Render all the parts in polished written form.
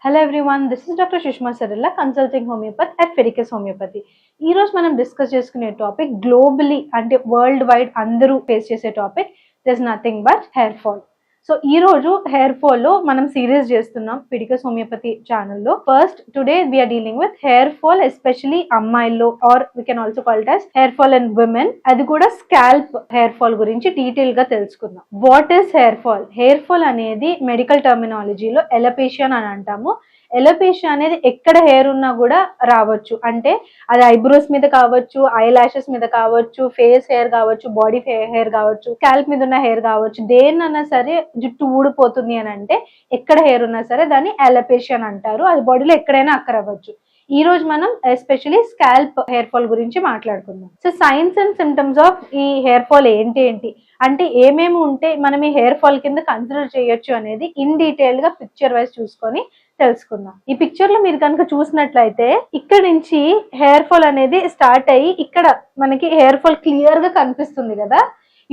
Hello everyone, this is Dr. Sushma Sarilla, consulting homeopath at Fericus Homeopathy. ఈ రోజు మనం discuss చేసుకునే topic globally అంటే వరల్డ్ వైడ్ అందరూ ఫేస్ చేసే topic there is nothing but hair fall. So ఈ రోజు హెయిర్ ఫాల్ లో మనం సిరీస్ చేస్తున్నాం ఫెరికస్ హోమియోపతి ఛానల్లో. First today we are dealing with hair fall especially అమ్మాయిల్లో, or we can also call it as hair fall in women. అది కూడా స్కాల్ప్ హెయిర్ ఫాల్ గురించి డీటెయిల్ గా తెలుసుకుందాం. What is hair fall? Hair fall అనేది మెడికల్ టర్మినాలజీలో ఎలపేషియా అని అంటాము. ఎలపేషియా అనేది ఎక్కడ హెయిర్ ఉన్నా కూడా రావచ్చు. అంటే అది ఐబ్రోస్ మీద కావచ్చు, ఐ లాషెస్ మీద కావచ్చు, ఫేస్ హెయిర్ కావచ్చు, బాడీ హెయిర్ కావచ్చు, స్కాల్ప్ మీద ఉన్న హెయిర్ కావచ్చు, దేన్నన్నా సరే జుట్టు ఊడిపోతుంది అని అంటే ఎక్కడ హెయిర్ ఉన్నా సరే దాన్ని ఎలపేషియా అని అంటారు. అది బాడీలో ఎక్కడైనా అక్కరవచ్చు. ఈ రోజు మనం ఎస్పెషలీ స్కాల్ప్ హెయిర్ ఫాల్ గురించి మాట్లాడుకుందాం. So science and symptoms of ఈ హెయిర్ ఫాల్ ఏంటి అంటే ఏమేమి ఉంటే మనం ఈ హెయిర్ ఫాల్ కింద కన్సిడర్ చేయొచ్చు అనేది ఇన్ డీటెయిల్ గా పిక్చర్ వైజ్ చూసుకొని తెలుసుకుందాం. ఈ పిక్చర్ లో మీరు కనుక చూసినట్లయితే ఇక్కడ నుంచి హెయిర్ ఫాల్ అనేది స్టార్ట్ అయ్యి ఇక్కడ మనకి హెయిర్ ఫాల్ క్లియర్ గా కనిపిస్తుంది కదా.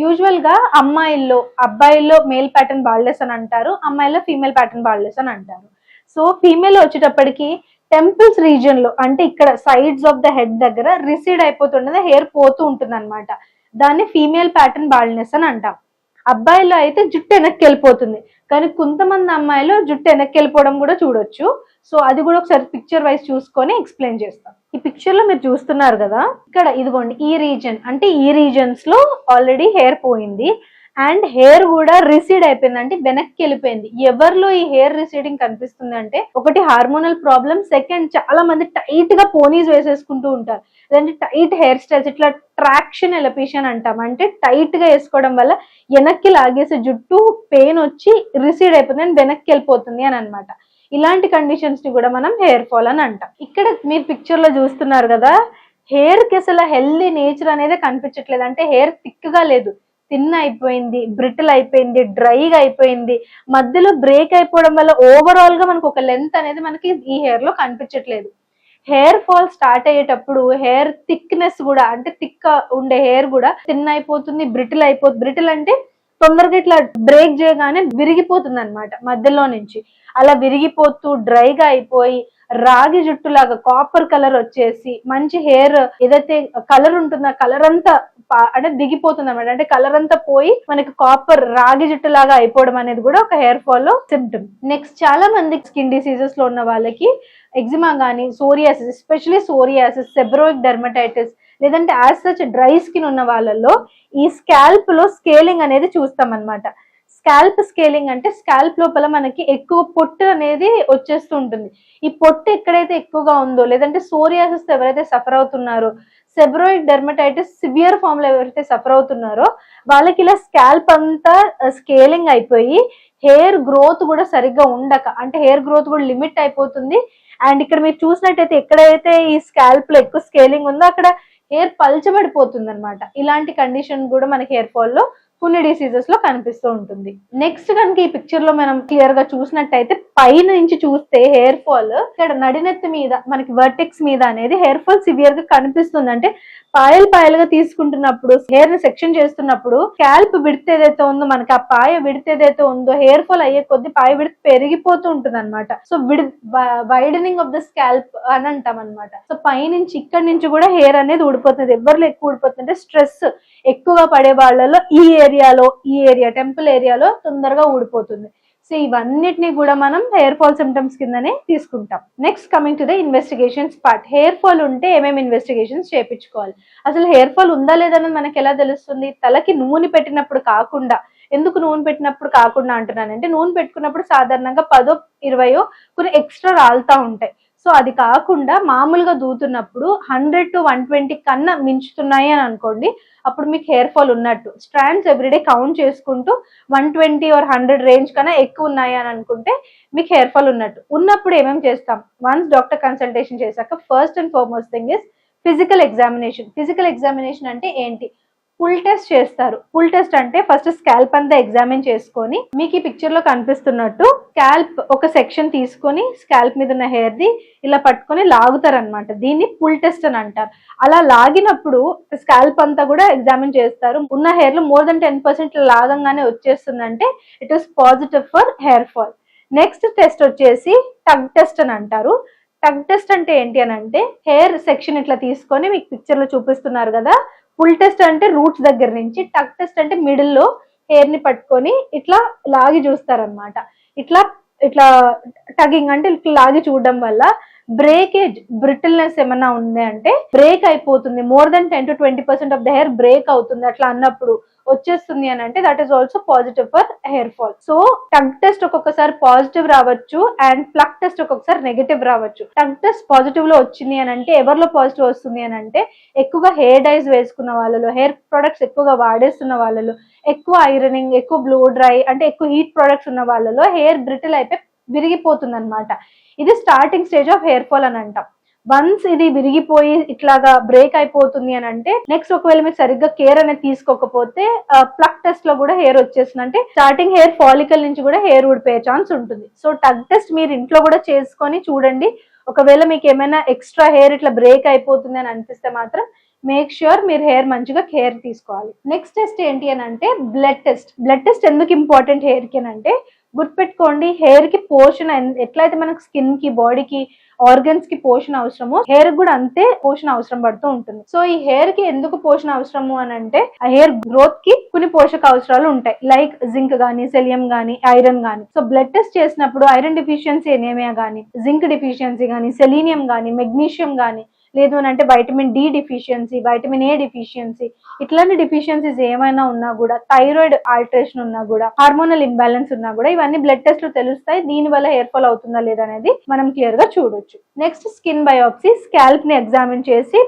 యూజువల్ గా అబ్బాయిల్లో మేల్ ప్యాటర్న్ బాల్డెస్ అని అంటారు, అమ్మాయిల్లో ఫీమేల్ ప్యాటర్న్ బాల్డెస్ అని అంటారు. సో ఫీమేల్ వచ్చేటప్పటికి టెంపుల్స్ రీజియన్ లో అంటే ఇక్కడ సైడ్స్ ఆఫ్ ద హెడ్ దగ్గర రిసీడ్ అయిపోతుండగా హెయిర్ పోతూ ఉంటుంది అనమాట. దాన్ని ఫీమేల్ ప్యాటర్న్ బాల్డ్నెస్ అని అంటాం. అబ్బాయిలో అయితే జుట్టు వెనక్కి వెళ్ళిపోతుంది, కానీ కొంతమంది అమ్మాయిలు జుట్టు వెనక్కి వెళ్ళిపోవడం కూడా చూడొచ్చు. సో అది కూడా ఒకసారి పిక్చర్ వైజ్ చూసుకొని ఎక్స్ప్లెయిన్ చేస్తాం. ఈ పిక్చర్ లో మీరు చూస్తున్నారు కదా, ఇక్కడ ఇదిగోండి ఈ రీజన్ అంటే ఈ రీజన్స్ లో ఆల్రెడీ హెయిర్ పోయింది అండ్ హెయిర్ కూడా రిసీడ్ అయిపోయింది, అంటే వెనక్కి వెళ్ళిపోయింది. ఎవరిలో ఈ హెయిర్ రిసీడింగ్ కనిపిస్తుంది అంటే ఒకటి హార్మోనల్ ప్రాబ్లమ్, సెకండ్ చాలా మంది టైట్ గా పోనీస్ వేసేసుకుంటూ ఉంటారు, లేదంటే టైట్ హెయిర్ స్టైల్స్, ఇట్లా ట్రాక్షన్ ఎలపేషన్ అంటాం. అంటే టైట్ గా వేసుకోవడం వల్ల వెనక్కి లాగేసే జుట్టు పెయిన్ వచ్చి రిసీడ్ అయిపోతుంది అండ్ వెనక్కి వెళ్ళిపోతుంది అని అనమాట. ఇలాంటి కండిషన్స్ ని కూడా మనం హెయిర్ ఫాల్ అని అంటాం. ఇక్కడ మీరు పిక్చర్ లో చూస్తున్నారు కదా, హెయిర్ కి అసలు హెల్దీ నేచర్ అనేది కనిపించట్లేదు. అంటే హెయిర్ థిక్ గా లేదు, థిన్ అయిపోయింది, బ్రిటిల్ అయిపోయింది, డ్రైగా అయిపోయింది. మధ్యలో బ్రేక్ అయిపోవడం వల్ల ఓవరాల్ గా మనకు ఒక లెంత్ అనేది మనకి ఈ హెయిర్ లో కనిపించట్లేదు. హెయిర్ ఫాల్ స్టార్ట్ అయ్యేటప్పుడు హెయిర్ థిక్నెస్ కూడా అంటే థిక్ ఉండే హెయిర్ కూడా థిన్ అయిపోతుంది, బ్రిటిల్ అయిపోతుంది. బ్రిటిల్ అంటే తొందరగా ఇట్లా బ్రేక్ చేయగానే విరిగిపోతుంది అనమాట మధ్యలో నుంచి. అలా విరిగిపోతూ డ్రైగా అయిపోయి రాగి జుట్టులాగా కాపర్ కలర్ వచ్చేసి మంచి హెయిర్ ఏదైతే కలర్ ఉంటుందో ఆ కలర్ అంతా అంటే దిగిపోతుంది అనమాట. అంటే కలర్ అంతా పోయి మనకి కాపర్ రాగి జుట్టు లాగా అయిపోవడం అనేది కూడా ఒక హెయిర్ ఫాల్ లో సిమ్టమ్. నెక్స్ట్ చాలా మంది స్కిన్ డిసీజెస్ లో ఉన్న వాళ్ళకి ఎగ్జిమా కానీ, సోరియాసిస్, ఎస్పెషలీ సోరియాసిస్, సెబరోయిక్ డెర్మటైటిస్, లేదంటే యాజ్ సచ్ డ్రై స్కిన్ ఉన్న వాళ్ళల్లో ఈ స్కాల్ప్ లో స్కేలింగ్ అనేది చూస్తాం అనమాట. స్కాల్ప్ స్కేలింగ్ అంటే స్కాల్ప్ లోపల మనకి ఎక్కువ పొట్టు అనేది వచ్చేస్తూ ఉంటుంది. ఈ పొట్టు ఎక్కడైతే ఎక్కువగా ఉందో, లేదంటే సోరియాసిస్ ఎవరైతే సఫర్ అవుతున్నారో, సెబరోయిక్ డెర్మటైటిస్ సివియర్ ఫామ్ లో ఎవరైతే సఫర్ అవుతున్నారో వాళ్ళకి ఇలా స్కాల్ప్ అంతా స్కేలింగ్ అయిపోయి హెయిర్ గ్రోత్ కూడా సరిగ్గా ఉండక, అంటే హెయిర్ గ్రోత్ కూడా లిమిట్ అయిపోతుంది. అండ్ ఇక్కడ మీరు చూసినట్టయితే ఎక్కడైతే ఈ స్కాల్ప్ లో ఎక్కువ స్కేలింగ్ ఉందో అక్కడ హెయిర్ పల్చబడిపోతుంది అనమాట. ఇలాంటి కండిషన్ కూడా మనకి హెయిర్ ఫాల్ లో కొన్ని డిసీజెస్ లో కనిపిస్తూ ఉంటుంది. నెక్స్ట్ కనుక ఈ పిక్చర్ లో మనం క్లియర్ గా చూసినట్టయితే పైన నుంచి చూస్తే హెయిర్ ఫాల్ ఇక్కడ నడినెత్తి మీద మనకి వర్టెక్స్ మీద అనేది హెయిర్ ఫాల్ సివియర్ గా కనిపిస్తుంది. అంటే పాయలుగా తీసుకుంటున్నప్పుడు హెయిర్ ని సెక్షన్ చేస్తున్నప్పుడు స్కాల్ప్ విడ్త్ ఏదైతే ఉందో మనకి ఆ పాయ విడ్త్ ఏదైతే ఉందో హెయిర్ ఫాల్ అయ్యే కొద్ది పాయ విడ్త్ పెరిగిపోతూ ఉంటుంది అనమాట. So widening of the scalp అని అంటాం అనమాట. సో పైనుంచి ఇక్కడ నుంచి కూడా హెయిర్ అనేది ఊడిపోతుంది. ఎవరిలో ఎక్కువ ఊడిపోతుంది అంటే స్ట్రెస్ ఎక్కువగా పడే వాళ్ళలో ఈ ఏరియా టెంపుల్ ఏరియాలో తొందరగా ఊడిపోతుంది. సో ఇవన్నిటిని కూడా మనం హెయిర్ ఫాల్ సిమ్టమ్స్ కిందనే తీసుకుంటాం. Next coming to the investigations part. Hair fall ఉంటే ఏమేమి ఇన్వెస్టిగేషన్స్ చేయించుకోవాలి? అసలు హెయిర్ ఫాల్ ఉందా లేదన్నది మనకి ఎలా తెలుస్తుంది? తలకి నూనె పెట్టినప్పుడు కాకుండా, ఎందుకు నూనె పెట్టినప్పుడు కాకుండా అంటున్నానంటే నూనె పెట్టుకున్నప్పుడు సాధారణంగా 10-20 కొన్ని ఎక్స్ట్రా రాలుతా ఉంటాయి. సో అది కాకుండా మామూలుగా దూతున్నప్పుడు 100 to 120 కన్నా మించుతున్నాయి అని అనుకోండి, అప్పుడు మీకు హెయిర్ ఫాల్ ఉన్నట్టు. స్ట్రాండ్స్ ఎవ్రీడే కౌంట్ చేసుకుంటూ 120 or 100 రేంజ్ కన్నా ఎక్కువ ఉన్నాయి అని అనుకుంటే మీకు హెయిర్ ఫాల్ ఉన్నట్టు. ఉన్నప్పుడు ఏమేమి చేస్తాం? వన్స్ డాక్టర్ కన్సల్టేషన్ చేశాక first and foremost thing is physical examination. Physical examination అంటే ఏంటి? ఫుల్ టెస్ట్ చేస్తారు. ఫుల్ టెస్ట్ అంటే ఫస్ట్ స్కాల్ప్ అంతా ఎగ్జామిన్ చేసుకొని మీకు ఈ పిక్చర్ లో కనిపిస్తున్నట్టు స్కాల్ప్ ఒక సెక్షన్ తీసుకొని స్కాల్ప్ మీద ఉన్న హెయిర్ ది ఇలా పట్టుకొని లాగుతారు అనమాట. దీన్ని ఫుల్ టెస్ట్ అని అంటారు. అలా లాగినప్పుడు స్కాల్ప్ అంతా కూడా ఎగ్జామిన్ చేస్తారు. ఉన్న హెయిర్ లో more than 10% లాగంగానే వచ్చేస్తుందంటే it is positive for hair fall. Next test వచ్చేసి టగ్ టెస్ట్ అని అంటారు. టగ్ టెస్ట్ అంటే ఏంటి అని అంటే హెయిర్ సెక్షన్ ఇట్లా తీసుకొని మీకు పిక్చర్ లో చూపిస్తున్నారు కదా. ఫుల్ టెస్ట్ అంటే రూట్స్ దగ్గర నుంచి, టగ్ టెస్ట్ అంటే మిడిల్ లో హెయిర్ ని పట్టుకొని ఇట్లా లాగి చూస్తారనమాట. ఇట్లా ఇట్లా టగింగ్ అంటే ఇట్లా లాగి చూడడం వల్ల బ్రేకేజ్, బ్రిటిల్నెస్ ఏమన్నా ఉంది అంటే బ్రేక్ అయిపోతుంది. More than 10 to 20% of the hair break అవుతుంది అట్లా అన్నప్పుడు వచ్చేస్తుంది అని అంటే that is also positive for hair fall. So tug test ఒక్కొక్కసారి పాజిటివ్ రావచ్చు అండ్ ప్లక్ టెస్ట్ ఒక్కొక్కసారి నెగటివ్ రావచ్చు. టగ్ టెస్ట్ పాజిటివ్ లో వచ్చింది అని అంటే ఎవరిలో పాజిటివ్ వస్తుంది అని అంటే ఎక్కువగా హెయిర్ డైస్ వేసుకున్న వాళ్ళలో, హెయిర్ ప్రొడక్ట్స్ ఎక్కువగా వాడేస్తున్న వాళ్ళలో, ఎక్కువ ఐరనింగ్, ఎక్కువ బ్లో డ్రై అంటే ఎక్కువ హీట్ ప్రొడక్ట్స్ ఉన్న వాళ్ళలో హెయిర్ బ్రిటిల్ అయిపోయి విరిగిపోతుంది అనమాట. ఇది starting stage of hair fall అని అంటాం. వన్స్ ఇది విరిగిపోయి ఇట్లాగా బ్రేక్ అయిపోతుంది అని అంటే నెక్స్ట్ ఒకవేళ మీరు సరిగ్గా కేర్ అనేది తీసుకోకపోతే ప్లక్ టెస్ట్ లో కూడా హెయిర్ వచ్చేస్తుంది. అంటే స్టార్టింగ్ హెయిర్ ఫాలికల్ నుంచి కూడా హెయిర్ ఊడిపోయే ఛాన్స్ ఉంటుంది. సో టగ్ టెస్ట్ మీరు ఇంట్లో కూడా చేసుకొని చూడండి. ఒకవేళ మీకు ఏమైనా ఎక్స్ట్రా హెయిర్ ఇట్లా బ్రేక్ అయిపోతుంది అని అనిపిస్తే మాత్రం మేక్ ష్యూర్ మీరు హెయిర్ మంచిగా కేర్ తీసుకోవాలి. నెక్స్ట్ టెస్ట్ ఏంటి అని అంటే బ్లడ్ టెస్ట్. బ్లడ్ టెస్ట్ ఎందుకు ఇంపార్టెంట్ హెయిర్ కి అని అంటే గుర్తుపెట్టుకోండి, హెయిర్ కి పోషణ ఎట్లయితే మనకు స్కిన్ కి, బాడీకి, ఆర్గన్స్ కి పోషణ అవసరమో హెయిర్ కూడా అంతే పోషణ అవసరం పడుతూ ఉంటుంది. సో ఈ హెయిర్ కి ఎందుకు పోషణ అవసరము అని అంటే ఆ హెయిర్ గ్రోత్ కి కొన్ని పోషక అవసరాలు ఉంటాయి. లైక్ జింక్ గానీ, సెలియం గానీ, ఐరన్ గానీ. సో బ్లడ్ టెస్ట్ చేసినప్పుడు ఐరన్ డిఫిషియన్సీ ఎనేమియా గానీ, జింక్ డిఫిషియన్సీ గానీ, సెలీనియం గానీ, మెగ్నీషియం గానీ, లేదు అని అంటే vitamin D deficiency, vitamin A deficiency, ఇట్లాంటి డిఫిషియన్సీస్ ఏమైనా ఉన్నా కూడా, థైరాయిడ్ ఆల్టరేషన్ ఉన్నా కూడా, హార్మోనల్ ఇంబ్యాలెన్స్ ఉన్నా కూడా ఇవన్నీ బ్లడ్ టెస్ట్ లో తెలుస్తాయి. దీని వల్ల హెయిర్ ఫాల్ అవుతుందా లేదా అనేది మనం క్లియర్ గా చూడొచ్చు. Next skin biopsy. స్కాల్ప్ ని ఎగ్జామిన్ చేసి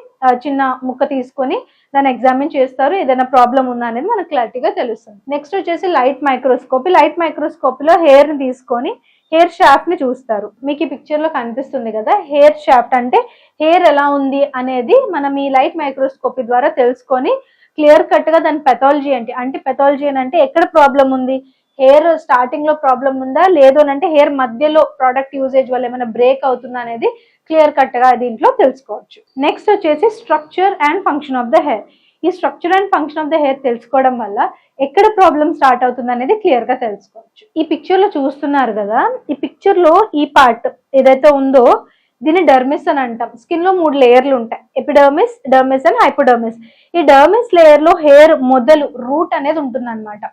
చిన్న ముక్క తీసుకొని దాన్ని ఎగ్జామిన్ చేస్తారు. ఏదైనా ప్రాబ్లం ఉందా అనేది మనకు క్లారిటీగా తెలుస్తుంది. నెక్స్ట్ వచ్చేసి లైట్ మైక్రోస్కోపీ. లైట్ మైక్రోస్కోపీలో హెయిర్ ని తీసుకొని హెయిర్ షాఫ్ట్ ని చూస్తారు. మీకు ఈ పిక్చర్ లో కనిపిస్తుంది కదా, హెయిర్ షాఫ్ట్ అంటే హెయిర్ ఎలా ఉంది అనేది మనం ఈ లైట్ మైక్రోస్కోపీ ద్వారా తెలుసుకొని క్లియర్ కట్ గా దాని పెథాలజీ అంటే పెథాలజీ అంటే ఎక్కడ ప్రాబ్లం ఉంది, హెయిర్ స్టార్టింగ్ లో ప్రాబ్లం ఉందా, లేదు అని అంటే హెయిర్ మధ్యలో ప్రోడక్ట్ యూజేజ్ వల్ల ఏమైనా బ్రేక్ అవుతుందా అనేది క్లియర్ కట్ గా దీంట్లో తెలుసుకోవచ్చు. నెక్స్ట్ వచ్చేసి structure and function of the hair. ఈ structure and function of the hair తెలుసుకోవడం వల్ల ఎక్కడ ప్రాబ్లం స్టార్ట్ అవుతుంది అనేది క్లియర్ గా తెలుసుకోవచ్చు. ఈ పిక్చర్ లో చూస్తున్నారు కదా, ఈ పిక్చర్ లో ఈ పార్ట్ ఏదైతే ఉందో దీన్ని డర్మిస్ అని అంటాం. స్కిన్ లో 3 లేయర్లు ఉంటాయి, ఎపిడర్మిస్, డర్మిస్ అండ్ హైపోడర్మిస్. ఈ డర్మిస్ లేయర్ లో హెయిర్ మొదలు రూట్ అనేది ఉంటుంది అనమాట.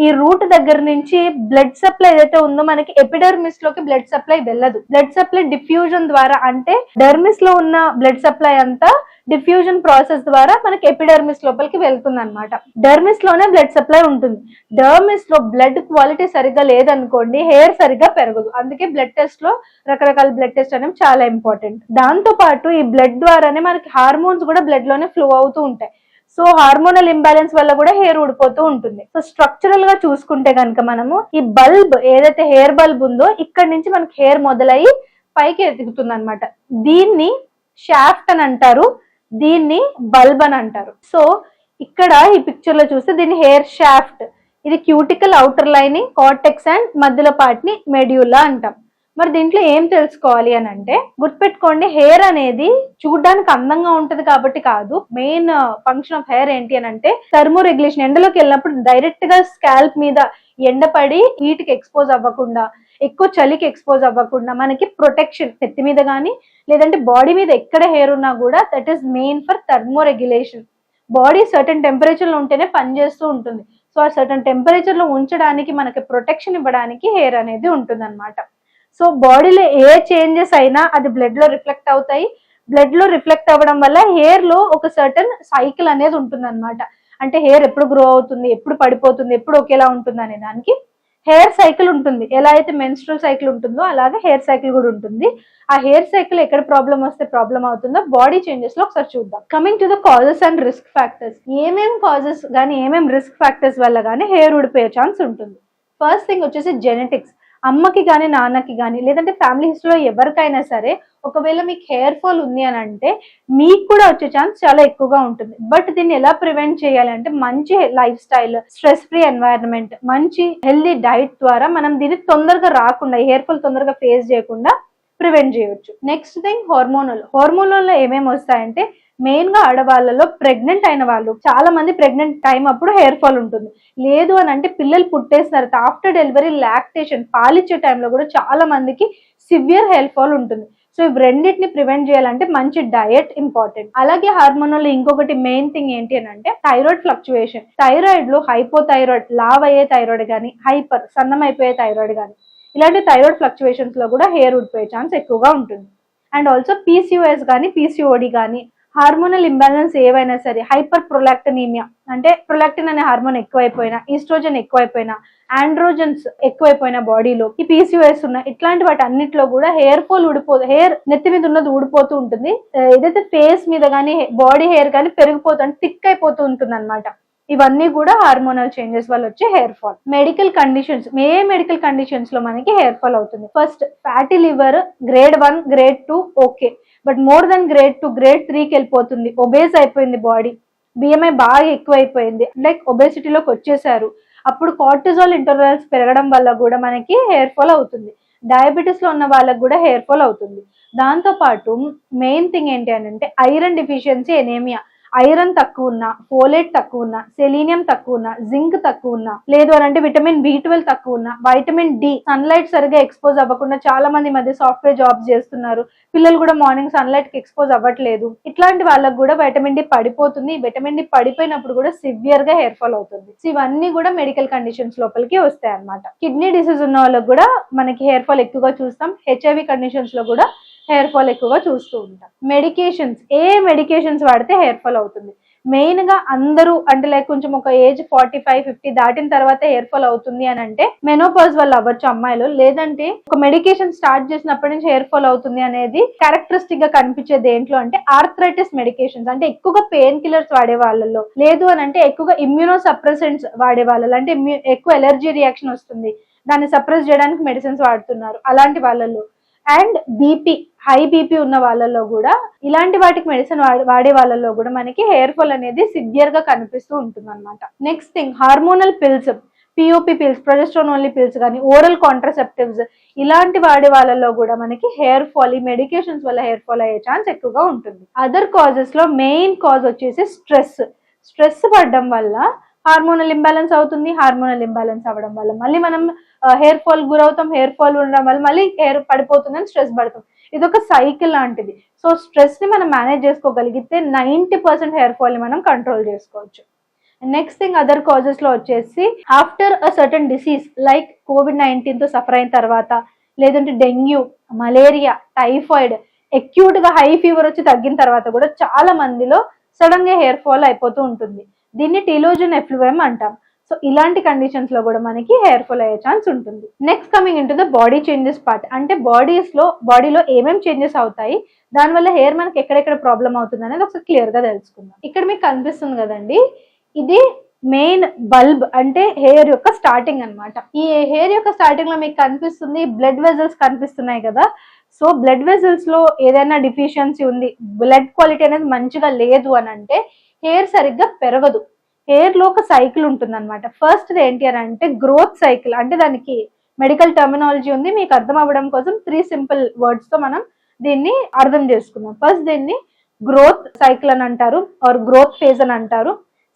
ఈ రూట్ దగ్గర నుంచి బ్లడ్ సప్లై ఏదైతే ఉందో మనకి ఎపిడర్మిస్ లోకి బ్లడ్ సప్లై వెళ్ళదు. బ్లడ్ సప్లై డిఫ్యూజన్ ద్వారా, అంటే డర్మిస్ లో ఉన్న బ్లడ్ సప్లై అంతా డిఫ్యూజన్ ప్రాసెస్ ద్వారా మనకి ఎపిడర్మిస్ లోపలికి వెళ్తుంది అనమాట. డర్మిస్ లోనే బ్లడ్ సప్లై ఉంటుంది. డర్మిస్ లో బ్లడ్ క్వాలిటీ సరిగ్గా లేదనుకోండి హెయిర్ సరిగ్గా పెరగదు. అందుకే బ్లడ్ టెస్ట్ లో రకరకాల బ్లడ్ టెస్ట్ అనేవి చాలా ఇంపార్టెంట్. దాంతో పాటు ఈ బ్లడ్ ద్వారానే మనకి హార్మోన్స్ కూడా బ్లడ్ లోనే ఫ్లో అవుతూ ఉంటాయి. సో హార్మోనల్ ఇంబ్యాలెన్స్ వల్ల కూడా హెయిర్ ఊడిపోతూ ఉంటుంది. సో స్ట్రక్చరల్ గా చూసుకుంటే కనుక మనము ఈ బల్బ్ ఏదైతే హెయిర్ బల్బ్ ఉందో ఇక్కడ నుంచి మనకి హెయిర్ మొదలయ్యి పైకి ఎదుగుతుంది అనమాట. దీన్ని షాఫ్ట్ అని అంటారు, దీన్ని బల్బ్ అని అంటారు. సో ఇక్కడ ఈ పిక్చర్ లో చూస్తే దీన్ని హెయిర్ షాఫ్ట్, ఇది cuticle outer lining, cortex and మధ్యలో పార్ట్ ని మెడ్యూలా అంటాం. మరి దీంట్లో ఏం తెలుసుకోవాలి అని అంటే గుర్తుపెట్టుకోండి, హెయిర్ అనేది చూడడానికి అందంగా ఉంటది కాబట్టి కాదు. మెయిన్ ఫంక్షన్ ఆఫ్ హెయిర్ ఏంటి అని అంటే థర్మో రెగ్యులేషన్. ఎండలోకి వెళ్ళినప్పుడు డైరెక్ట్ గా స్కాల్ప్ మీద ఎండపడి హీట్ కి ఎక్స్పోజ్ అవ్వకుండా, ఎక్కువ చలికి ఎక్స్పోజ్ అవ్వకుండా మనకి ప్రొటెక్షన్, నెత్తి మీద కానీ లేదంటే బాడీ మీద ఎక్కడ హెయిర్ ఉన్నా కూడా that is main for thermo regulation. Body certain temperature లో ఉంటేనే పనిచేస్తూ ఉంటుంది. సో ఆ సర్టన్ టెంపరేచర్ లో ఉంచడానికి మనకి ప్రొటెక్షన్ ఇవ్వడానికి హెయిర్ అనేది ఉంటుంది అనమాట. సో బాడీలో ఏ చేంజెస్ అయినా అది బ్లడ్ లో రిఫ్లెక్ట్ అవుతాయి. బ్లడ్ లో రిఫ్లెక్ట్ అవ్వడం వల్ల హెయిర్ లో ఒక సర్టన్ సైకిల్ అనేది ఉంటుంది అనమాట. అంటే హెయిర్ ఎప్పుడు గ్రో అవుతుంది, ఎప్పుడు పడిపోతుంది, ఎప్పుడు ఒకేలా ఉంటుంది అనే దానికి హెయిర్ సైకిల్ ఉంటుంది. ఎలా అయితే మెన్స్ట్రల్ సైకిల్ ఉంటుందో అలాగే హెయిర్ సైకిల్ కూడా ఉంటుంది. ఆ హెయిర్ సైకిల్ ఎక్కడ ప్రాబ్లం వస్తే ప్రాబ్లం అవుతుందో బాడీ చేంజెస్ లో ఒకసారి చూద్దాం. Coming to the causes and risk factors. ఏమేం కాజెస్ కానీ ఏమేం రిస్క్ ఫ్యాక్టర్స్ వల్ల కానీ హెయిర్ ఊడిపోయే ఛాన్స్ ఉంటుంది. ఫస్ట్ థింగ్ వచ్చేసి జెనెటిక్స్. అమ్మకి కానీ నాన్నకి కానీ లేదంటే ఫ్యామిలీ హిస్టరీలో ఎవరికైనా సరే ఒకవేళ మీకు హెయిర్ ఫాల్ ఉంది అని అంటే మీకు కూడా వచ్చే ఛాన్స్ చాలా ఎక్కువగా ఉంటుంది. బట్ దీన్ని ఎలా ప్రివెంట్ చేయాలి అంటే మంచి life style, stress free environment, మంచి హెల్దీ డైట్ ద్వారా మనం దీన్ని తొందరగా రాకుండా, హెయిర్ ఫాల్ తొందరగా ఫేస్ చేయకుండా ప్రివెంట్ చేయొచ్చు. నెక్స్ట్ థింగ్ హార్మోనల్ లో ఏమేమి వస్తాయంటే మెయిన్ గా ఆడవాళ్ళలో ప్రెగ్నెంట్ అయిన వాళ్ళు చాలా మంది ప్రెగ్నెంట్ టైం అప్పుడు హెయిర్ ఫాల్ ఉంటుంది. లేదు అని అంటే పిల్లలు పుట్టేసిన తర్వాత ఆఫ్టర్ డెలివరీ లాక్టేషన్ పాలిచ్చే టైంలో కూడా చాలా మందికి సివియర్ హెయిర్ ఫాల్ ఉంటుంది. సో ఇవి రెండింటిని ప్రివెంట్ చేయాలంటే మంచి డయట్ ఇంపార్టెంట్. అలాగే హార్మోనల్ ఇంకొకటి మెయిన్ థింగ్ ఏంటి అని అంటే థైరాయిడ్ ఫ్లక్చువేషన్. థైరాయిడ్ లో హైపోథైరాయిడ్ లావ్ అయ్యే థైరాయిడ్ కానీ హైపర్ సన్నం అయిపోయే థైరాయిడ్ కానీ ఇలాంటి థైరాయిడ్ ఫ్లక్చువేషన్స్ లో కూడా హెయిర్ ఊడిపోయే ఛాన్స్ ఎక్కువగా ఉంటుంది. అండ్ ఆల్సో పీసీఓఎస్ కానీ పీసీఓడి కానీ హార్మోనల్ ఇంబ్యాలెన్స్ ఏవైనా సరే, హైపర్ ప్రొలాక్టినీమియా అంటే ప్రొలాక్టిన్ అనే హార్మోన్ ఎక్కువైపోయినా, ఈస్ట్రోజన్ ఎక్కువైపోయినా, ఆండ్రోజన్స్ ఎక్కువైపోయినా బాడీలో ఈ పీసీఓఎస్ ఉన్న ఇట్లాంటి వాటి అన్నిట్లో కూడా హెయిర్ ఫాల్ హెయిర్ నెత్తి మీద ఉన్నది ఊడిపోతూ ఉంటుంది. ఏదైతే ఫేస్ మీద కానీ బాడీ హెయిర్ కానీ పెరిగిపోతూ అంటే థిక్ అయిపోతూ ఉంటుంది అనమాట. ఇవన్నీ కూడా హార్మోనల్ చేంజెస్ వల్ల వచ్చే hair fall. Medical conditions, medical conditions లో మనకి హెయిర్ ఫాల్ అవుతుంది. First fatty liver grade 1 grade 2 okay, but more than grade 2 grade 3కి వెళ్ళిపోతుంది. ఒబేస్ అయిపోయింది బాడీ, బిఎంఐ బాగా ఎక్కువైపోయింది, లైక్ ఒబేసిటీలోకి వచ్చేసారు. అప్పుడు కార్టిజాల్ ఇంటర్వెల్స్ పెరగడం వల్ల కూడా మనకి హెయిర్ ఫాల్ అవుతుంది. డయాబెటీస్ లో ఉన్న వాళ్ళకి కూడా హెయిర్ ఫాల్ అవుతుంది. దాంతో పాటు మెయిన్ థింగ్ ఏంటి అని అంటే ఐరన్ డిఫిషియన్సీ ఎనేమియా. ఐరన్ తక్కువ ఉన్నా, ఫోలేట్ తక్కువ ఉన్నా, సెలీనియం తక్కువ ఉన్నా, జింక్ తక్కువ ఉన్నా, లేదు అని అంటే విటమిన్ B12 తక్కువ ఉన్నా, వైటమిన్ డి సన్లైట్ సరిగా ఎక్స్పోజ్ అవ్వకుండా చాలా మంది మధ్య సాఫ్ట్వేర్ జాబ్స్ చేస్తున్నారు, పిల్లలు కూడా మార్నింగ్ సన్లైట్ కి ఎక్స్పోజ్ అవ్వట్లేదు. ఇట్లాంటి వాళ్ళకి కూడా వైటమిన్ డి పడిపోతుంది. వైటమిన్ డి పడిపోయినప్పుడు కూడా సివియర్ గా హెయిర్ ఫాల్ అవుతుంది. సో ఇవన్నీ కూడా మెడికల్ కండిషన్స్ లోపలికి వస్తాయి అన్నమాట. కిడ్నీ డిసీజ్ ఉన్న వాళ్ళకి కూడా మనకి హెయిర్ ఫాల్ ఎక్కువగా చూస్తాం. HIV కండిషన్స్ లో కూడా హెయిర్ ఫాల్ ఎక్కువగా చూస్తూ ఉంటాం. మెడికేషన్స్, మెడికేషన్స్ వాడితే హెయిర్ ఫాల్ అవుతుంది? మెయిన్ గా అందరూ అంటే లైక్ కొంచెం ఒక ఏజ్ 45-50 దాటిన తర్వాత హెయిర్ ఫాల్ అవుతుంది అని అంటే మెనోపాజ్ వల్ల అవ్వచ్చు అమ్మాయిలు, లేదంటే ఒక మెడికేషన్ స్టార్ట్ చేసినప్పటి నుంచి హెయిర్ ఫాల్ అవుతుంది అనేది క్యారెక్టరిస్టిక్ గా కనిపించే దేంట్లో అంటే ఆర్థరైటిస్ మెడికేషన్స్, అంటే ఎక్కువగా పెయిన్ కిల్లర్స్ వాడే వాళ్ళలో, లేదు అని అంటే ఎక్కువగా ఇమ్యూనో సప్రెసెంట్స్ వాడే వాళ్ళలో, అంటే ఎక్కువ ఎలర్జీ రియాక్షన్ వస్తుంది దాన్ని సప్రెస్ చేయడానికి మెడిసిన్స్ వాడుతున్నారు అలాంటి వాళ్ళలో, అండ్ హై బీపీ ఉన్న వాళ్ళలో కూడా ఇలాంటి వాటికి మెడిసిన్ వాడే వాళ్ళలో కూడా మనకి హెయిర్ ఫాల్ అనేది సివియర్ గా కనిపిస్తూ ఉంటుంది అనమాట. Next thing hormonal pills, POP pills, progesterone only pills కానీ ఓరల్ కాంట్రాసెప్టివ్స్ ఇలాంటి వాడే వాళ్ళలో కూడా మనకి హెయిర్ ఫాల్, ఈ మెడికేషన్స్ వల్ల హెయిర్ ఫాల్ అయ్యే ఛాన్స్ ఎక్కువగా ఉంటుంది. అదర్ కాజెస్ లో మెయిన్ కాజ్ వచ్చేసి స్ట్రెస్ పడడం వల్ల హార్మోనల్ ఇంబ్యాలెన్స్ అవుతుంది. హార్మోనల్ ఇంబ్యాలెన్స్ అవ్వడం వల్ల మళ్ళీ మనం హెయిర్ ఫాల్ గురవుతాం. హెయిర్ ఫాల్ ఉండడం వల్ల మళ్ళీ హెయిర్ పడిపోతుందని స్ట్రెస్ పడతాం. ఇది ఒక సైకిల్ లాంటిది. సో స్ట్రెస్ ని మనం మేనేజ్ చేసుకోగలిగితే 90% హెయిర్ ఫాల్ ని మనం కంట్రోల్ చేసుకోవచ్చు. నెక్స్ట్ థింగ్ అదర్ కాజెస్ లో వచ్చేసి after a certain disease like COVID-19 తో సఫర్ అయిన తర్వాత, లేదంటే డెంగ్యూ, మలేరియా, టైఫాయిడ్, అక్యూట్ గా హై ఫీవర్ వచ్చి తగ్గిన తర్వాత కూడా చాలా మందిలో సడన్ గా హెయిర్ ఫాల్ అయిపోతూ ఉంటుంది. దీన్ని టీలోజన్ ఎఫ్లూఎం అంటాం. సో ఇలాంటి కండిషన్స్ లో కూడా మనకి హెయిర్ ఫాల్ అయ్యే ఛాన్స్ ఉంటుంది. Next coming into the body changes part, అంటే బాడీలో ఏమేమి చేంజెస్ అవుతాయి, దానివల్ల హెయిర్ మనకి ఎక్కడెక్కడ ప్రాబ్లం అవుతుంది అనేది ఒకసారి క్లియర్ గా తెలుసుకుందాం. ఇక్కడ మీకు కనిపిస్తుంది కదండి, ఇది మెయిన్ బల్బ్ అంటే హెయిర్ యొక్క స్టార్టింగ్ అన్నమాట. ఈ హెయిర్ యొక్క స్టార్టింగ్ లో మీకు కనిపిస్తుంది బ్లడ్ వెజల్స్ కనిపిస్తున్నాయి కదా. సో బ్లడ్ వెజల్స్ లో ఏదైనా డిఫిషియన్సీ ఉంది, బ్లడ్ క్వాలిటీ అనేది మంచిగా లేదు అని అంటే హెయిర్ సరిగ్గా పెరగదు. హెయిర్ లో ఒక సైకిల్ ఉంటుంది అనమాట. ఫస్ట్ ఏంటి అని అంటే గ్రోత్ సైకిల్, అంటే దానికి మెడికల్ టర్మినాలజీ ఉంది, మీకు అర్థం అవ్వడం కోసం 3 సింపుల్ వర్డ్స్ తో మనం దీన్ని అర్థం చేసుకుందాం. ఫస్ట్ దీన్ని గ్రోత్ సైకిల్ అని అంటారు, ఆర్ గ్రోత్ ఫేజ్ అని అంటారు.